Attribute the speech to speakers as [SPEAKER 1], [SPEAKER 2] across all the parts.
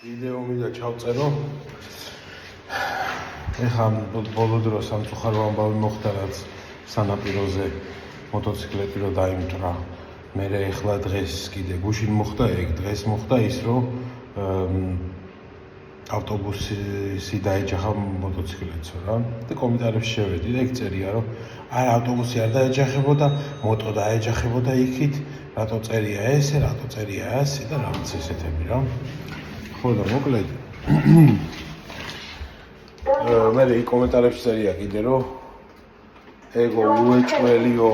[SPEAKER 1] ვიდეო მინდა ჩავწერო. ეხლა ბოლო დროს სამწუხარო ამბავი მოხდა, რაც სანაპიროზე მოტოციკლეტი რო დაიმტვრა. მე ეხლა დღეს კიდე გუშინ მოხდა ეგ, დღეს მოხდა ის, რომ ავტობუსი დაეჯახა მოტოციკლეტსო რა. და კომენტარებში შევედი და ეგ წერია, რომ არა ავტობუსი არ დაეჯახებოდა, მოტო დაეჯახებოდა იქით, რატო წერია ესე, რატო წერია ასე და რაღაც ესეთები რა. ხო და მოკლედ მე კომენტარებში წერია კიდე, რომ ეგო უეჭველიო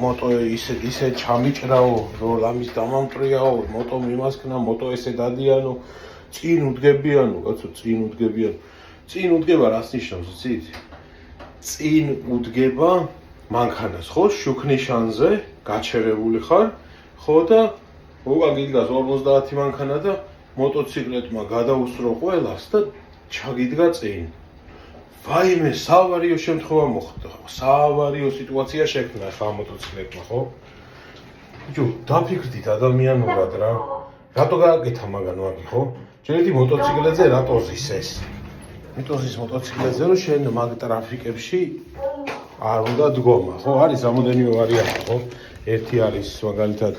[SPEAKER 1] მოტო ისე ჩამიჭრაო, რომ ამის დამამტრიაო, მოტო მიმასქნა, მოტო ესე დადიანო, წინ უდგებიანო, კაცო, წინ უდგებიანო. წინ უდგება რას ნიშნავს, იცით? წინ უდგება მანქანას, ხო, შუქნიშანზე გაჩერებული ხარ, ხო და უკან გიდგას 50 მანქანა და მოტოციკლეტმა გადაუსრო ყველას და ჩაგიდგა წინ. ვაიმე, საავარიო შემთხვევა მოხდა. საავარიო სიტუაცია შექმნა ხა მოტოციკლეტმა, ხო? ბიჭო, დაფიქრდით ადამიანურად რა. რატო გააკეთა მაგან ვაგი, ხო? ჯერეთი მოტოციკლეტზე რატო ზის ეს? მიტოზის მოტოციკლეტზე რომ შენ მაგ ტრაფიკებში არ უნდა დგომა, ხო? არის რამოდენიმე ვარიანტი, ხო? ერთი არის მაგალითად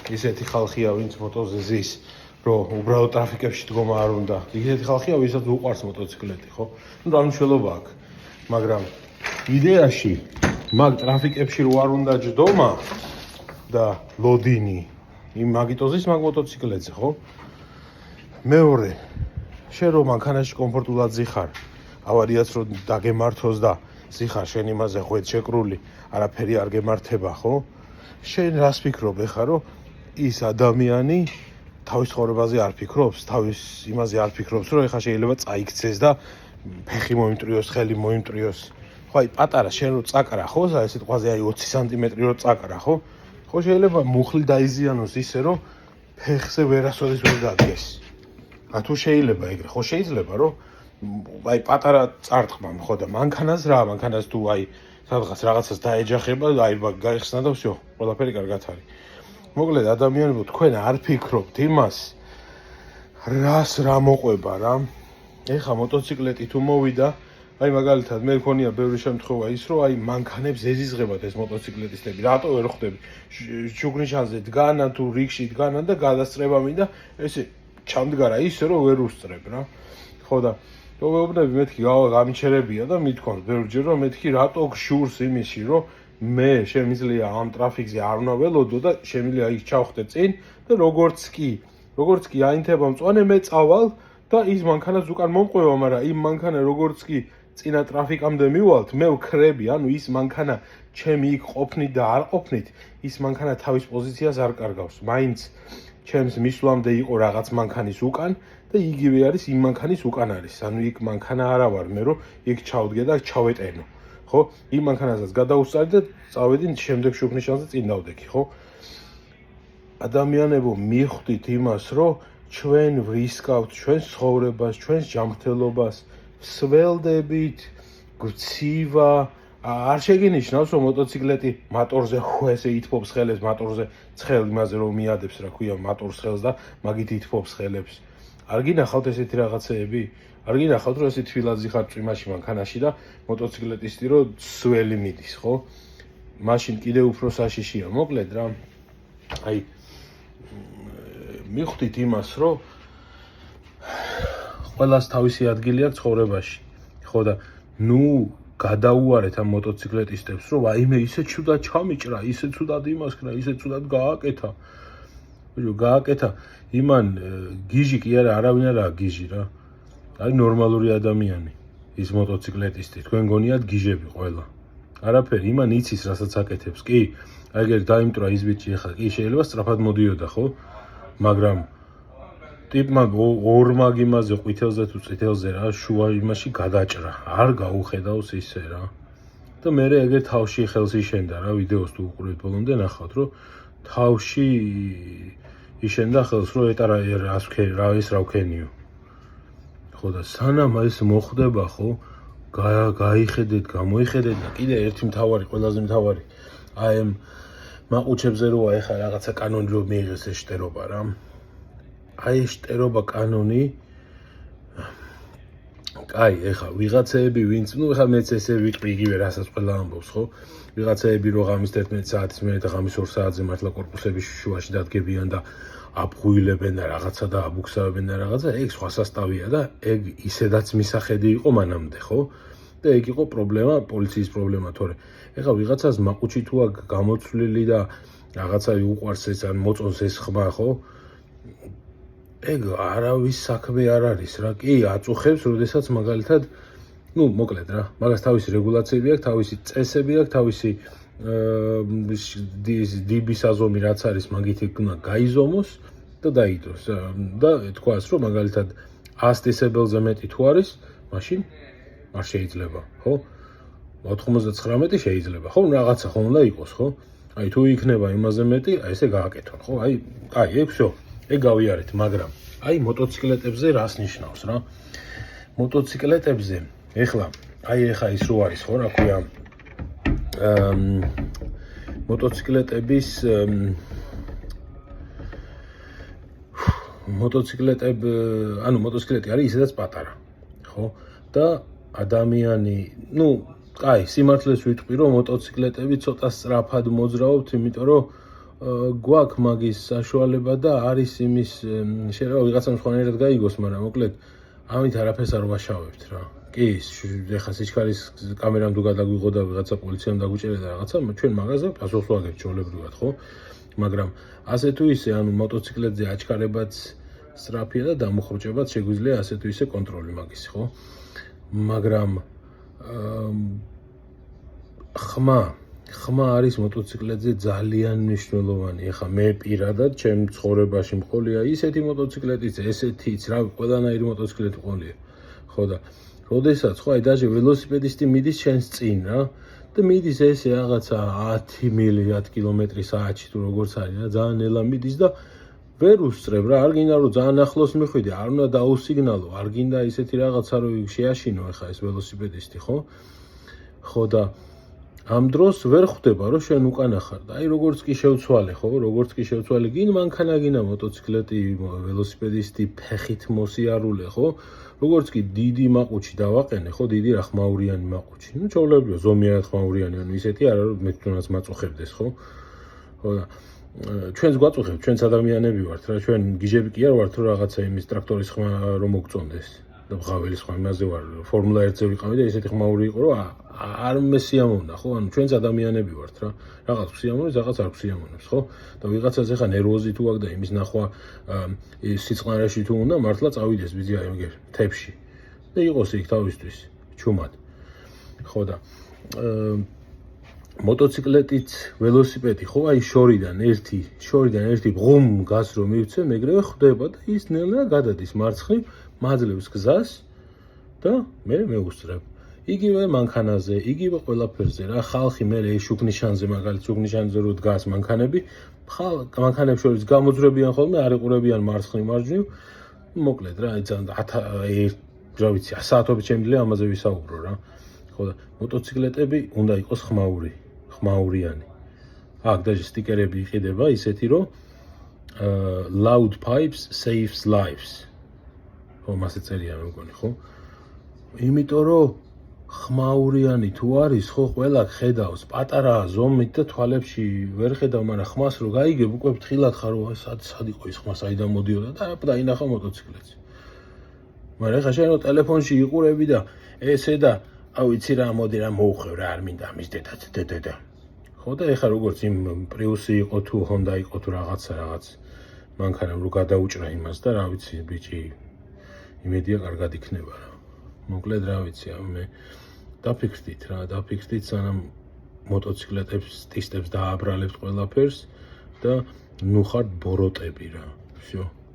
[SPEAKER 1] ისეთი ხალხია, ვინც მოტოზე ზის, რომ უბრალოდ ტრაფიკებში დგომა არ უნდა. ისეთი ხალხია, ვისაც უყვარს მოტოციკლეტი, ხო? ნუ რა მნიშვნელობა აქვს. მაგრამ იდეაში მაგ ტრაფიკებში რო არ უნდა ჯდომა და ლოდინი იმ მაგიტოზის მაგ მოტოციკლეტზე, ხო? მეორე, შენ რომ მანქანაში კომფორტულად ზიხარ, ავარიაც რო დაგემართოს და ზიხარ შენ იმაზე ხვეთ შეკრული, არაფერი არ გემართება, ხო? შენ რას ფიქრობ ეხლა, რომ ის ადამიანი თავის ცხოვრებაზე არ ფიქრობს, თავის იმაზე არ ფიქრობს, რომ ეხლა შეიძლება წაიქცეს და ფეხი მოიმტრიოს, ხელი მოიმტრიოს. ხო, აი პატარა შენ რო წაკრა, ხო, აი ეს სიტყვაზე აი 20 სანტიმეტრი რო წაკრა, ხო? ხო შეიძლება მუხლი დაიზიანოს ისე, რომ ფეხზე ვერასოდეს ვერ დადგეს. თუ შეიძლება ეგრე, ხო შეიძლება, რომ აი პატარა წარტყმა, ხო და მანქანას რა, მანქანას თუ აი სადღაც რაღაცას დაეჯახება, აი გაიხსნა და всё, ყველაფერი კარგად არის. მოკლედ ადამიანებო, თქვენ არ ფიქრობთ იმას, რას რა მოყვება რა. ეხა მოტოციკლეტი თუ მოვიდა, აი მაგალითად მე მქონია ბევრი შემთხვევა ის, რომ აი მანქანებს ეზიზღებათ ეს მოტოციკლეტისტები, რატო ვერ ხვდები? შუქნიშანზე დგანან თუ რიგში დგანან და გადასწრება მინდა, ესე ჩამდგარა ისე, რომ ვერ უსწრებ რა. ხო და მოვეუბნები მეთქი გამიჩერებია და მithქვამს ბევრჯერ, რომ მეთქი რატო გშურს იმისი, რომ მე შემიძლია ამ ტრაფიკზე არ უნდა ველოდო და შემიძლია იქ ჩავხდე წინ და როგორც კი აინთება მწვანე მე წავალ და ის მანქანას უკან მომყვება, მაგრამ იმ მანქანა როგორც კი წინა ტრაფიკამდე მივალთ, მე ვქრები, ანუ ის მანქანა ჩემი იქ ყოფნით და არ ყოფნით, ის მანქანა თავის პოზიციას არ კარგავს. მაინც ჩემს მისვლამდე იყო რაღაც მანქანის უკან და იგივე არის იმ მანქანის უკან არის. ანუ იქ მანქანა არა ვარ მე, რომ იქ ჩავდგე და ჩავეტენო. ხო? იმ მანქანასაც გადაუსწარი და წავედი შემდეგ შუქნიშანზე წინ დავდექი, ხო? ადამიანებო, მიხვდით იმას, რომ ჩვენ ვრისკავთ ჩვენს ცხოვრებას, ჩვენს ჯანმრთელობას, სველდებით, გცივა, არ შეგინიშნავს, რომ მოტოციკლეტი მატორზე ესე ითფობს ხელებს, მატორზე ცხელ იმაზე რომ მიადებს, რა ქვია, მატორს ხელს და მაგით ითფობს ხელებს. არ გინახავთ ესეთი რაღაცეები? არ გინახავთ, რომ ესე თბილად ზიხარ წვიმაში მანქანაში და მოტოციკლეტისტი რომ სველი მიდის, ხო? მაშინ კიდე უფრო საშიშია, მოკლედ რა. აი მიხვდით იმას, რომ ყველას თავისი ადგილი აქვს ცხოვრებაში. ხო და ნუ გადაუარეთ ამ მოტოციკლეტისტებს, რომ აიმე ისე ცუდად ჩამიჭრა, ისე ცუდად იმასქნა, ისე ცუდად გააკეთა. ბიჭო, გააკეთა იმან გიჟი კი არა, არავინ არაა გიჟი რა. არის ნორმალური ადამიანი, ის მოტოციკლეტისტი, თქვენ გონიათ გიჟები ყველა. არაფერი, იმან იცის, რასაც აკეთებს. კი, აი ეგ დაიმტრა ის ბიჭი ახლა, კი შეიძლება სწრაფად მოდიოდა, ხო? მაგრამ ტიპმა ორმაგ იმაზე ყვითელზე თუ წითელზე რა, შუა იმაში გადაჭრა. არ გაუხედავს ისე რა. და მე ეგრე თავში ხელს იშენდა რა, ვიდეოს თუ უყურეთ ბოლომდე ნახავთ, რომ თავში იშენდა ხელს, რომ ეტარა რა ის რა ვქენიო. ხო და სანამ ეს მოხდება, ხო, გაიხედეთ, გამოიხედეთ და კიდე ერთი მთავარი, ყველაზე მთავარი, აი ამ მაყუჩებზე როა ეხა რაღაცა კანონჯო მიიღეს ეს შტერობა რა. აი შტერობა კანონი კაი, ეხლა ვიღაცეები ვინც, ეხლა მეც ესე ვიტყვი იგივე რასაც ყველა ამბობს, ხო? ვიღაცეები რო ღამის 11 საათის მერე და ღამის 2 საათზე მართლა კორპუსების შუაში დადგებიან და აფღვილებენ და რაღაცა და აბუქსავებენ და რაღაცა, ეგ სხვა სასტავია და ეგ ისედაც მისახედი იყო მანამდე, ხო? და ეგ იყო პრობლემა, პოლიციის პრობლემა, თორე ეხლა ვიღაცას მაყუჩი თუ აქ გამოცვლილი და რაღაცა უყვარს ეს ან მოწონს ეს ხმა, ხო? ეგ არავის საქმე არ არის რა, კი აწუხებს, როდესაც მაგალითად, მოკლედ რა, მაგას თავისი რეგულაციები აქვს, თავისი წესები აქვს, თავისი დიბის აზომი რაც არის, მაგით უნდა გაიზომოს და დაიდოს. და თქვას, რომ მაგალითად 100 დეციბელზე მეტი თუ არის, მაშინ არ შეიძლება, ხო? 99 შეიძლება, ხო? რაღაცა ხომ უნდა იყოს, ხო? აი თუ იქნება იმაზე მეტი, აი ესე გააკეთონ, ხო? აი, ეგ всё. ეგ გავიარეთ, მაგრამ აი მოტოციკლეტებზე რას ნიშნავს რა? მოტოციკლეტებზე ეხლა ის რო არის, ხო, რა ქვია, მოტოციკლეტების მოტოციკლეტი არის ისედაც პატარა, ხო? და ადამიანი, სიმართლეს ვიტყვი, რომ მოტოციკლეტები ცოტა სწრაფად მოძრაობთ, იმიტომ რომ გვაქვს მაგის საშუალება და არის იმის შეიძლება ვიღაცამ სხვანაირად გაიგოს, მაგრამ მოკლედ ამით არაფერს არ ვაშავებთ რა. კი, ეხლა სიჩქარის კამერამ თუ გადაგვიღო და ვიღაცა პოლიციამ დაგვიჭერა და რაღაცა, ჩვენ მაგაზე პასუხს ვაგებთ ჩვეულებრივად, ხო? მაგრამ ასე თუ ისე, მოტოციკლეტზე აჩქარებაც სწრაფია და დამუხრუჭებაც შეგვიძლია ასე თუ ისე კონტროლი მაგის, ხო? მაგრამ ხმა არის მოტოციკლეტზე ძალიან მნიშვნელოვანი. ეხლა მე პირადად ჩემ ცხოვრებაში მყოლია ისეთი მოტოციკლეტიც, ესეთიც, რა, ყველანაირი მოტოციკლეტი ყოლია. ხო და როდესაც ხო, დაჟე ველოსიპედისტი მიდის შენს წინ რა და მიდის ესე რაღაცა 10 მილი 10 კმ/სთ თუ როგორც არის რა, ძალიან ნელა მიდის და ვერ უსწრებ რა, არ გინდა რომ ძალიან ახლოს მიხვიდე, არ უნდა დაუსიგნალო, არ გინდა ისეთი რაღაცა რომ შეაშინო ეხლა ეს ველოსიპედისტი, ხო? ხო და ამ დროს ვერ ხვდება რომ შენ უკანა ხარ და აი როგორც კი შევცვალე, გინ მანქანა მოტოციკლეტი, ველოსიპედისტი ფეხით მოსიარულე, ხო? როგორც კი დიდი მაყუჩი დავაყენე, ხო, დიდი რა ხმაურიანი მაყუჩი. ჩვეულებრივად ზომიერად ხმაურიანი, ისეთი არა რომ მე თვითონაც მაწუხებდეს, ხო? ხო და ჩვენს გვაწუხებთ, ჩვენც ადამიანები ვართ რა, ჩვენ გიჟები კი არ ვართ რომ რაღაცა იმის ტრაქტორის ხმა რომ მოგწონდეს. და ბღაველის ხმა იმაზე ვარ, ფორმულა 1-ზე ვიყავი და ესეთი ხმაური იყო, რომ არ მესიამოვნა, ხო? ჩვენც ადამიანები ვართ რა. რაღაც ქსიამოვნებს, რაღაც არ ქსიამოვნებს, ხო? და ვიღაცას ეხა ნერვოზი თუ აქვს და იმის ნახვა სიწყნარეში თუ უნდა, მართლა წავიდეს ბიძია იმგერ თებში. და იყოს იქ თავისთვის ჩუმად. ხო და მოტოციკლეტიც, ველოსიპედი, ხო, აი შორიდან ერთი ბღუმ გას რომ მივცე, მეგრევე ხვდება და ის ნელა გადადის მარცხნივ, მაძლევს გზას და მე მეუსწრებ. იგივე მანქანაზე, იგივე ყველაფერზე რა, ხალხი მე შუქნიშანზე, მაგალითად შუქნიშანზე რო დგას მანქანები, მანქანებს შორის გამოძრებიან ხოლმე, არ იყურებიან მარცხნივ მარჯვნივ, მოკლედ რა, რა ვიცი, საათობით შემიძლია ამაზე ვისაუბრო რა. ხო და მოტოციკლეტები უნდა იყოს ხმაურიანი. აქ დაჟე სტიკერები იყიდება ისეთი რომ loud pipes saves lives. ხო, მასე წერია მე მგონი, ხო? იმიტომ რომ ხმაურიანი თუ არის, ხო, ყველა ხედავს, პატარაა ზომით და თვალებში ვერ ხედავ, მაგრამ ხმას რო გაიგებ, უკვე ფრთხილად ხარ, რომ სად იყო ის ხმა, საიდან მოდიოდა და დაინახა მოტოციკლეტს. მაგრამ ეხლა შენ რო ტელეფონში იყურები და ესე და ვიცი რა, მოდი რა მოუხევ რა, არ მინდა ამის დედა. ხო და ეხლა როგორც იმ პრიუსი იყო თუ ჰონდა იყო თუ რაღაც მანქანამ რო გადაუჭრა იმას და რა ვიცი, ბიჭი იმედია კარგად იქნება რა. მოკლედ რა ვიცი, მე დაფიქრდით სანამ მოტოციკლეტებს, ტისტებს დააბრალებთ ყველაფერს და ნუ ხართ ბოროტები რა. всё.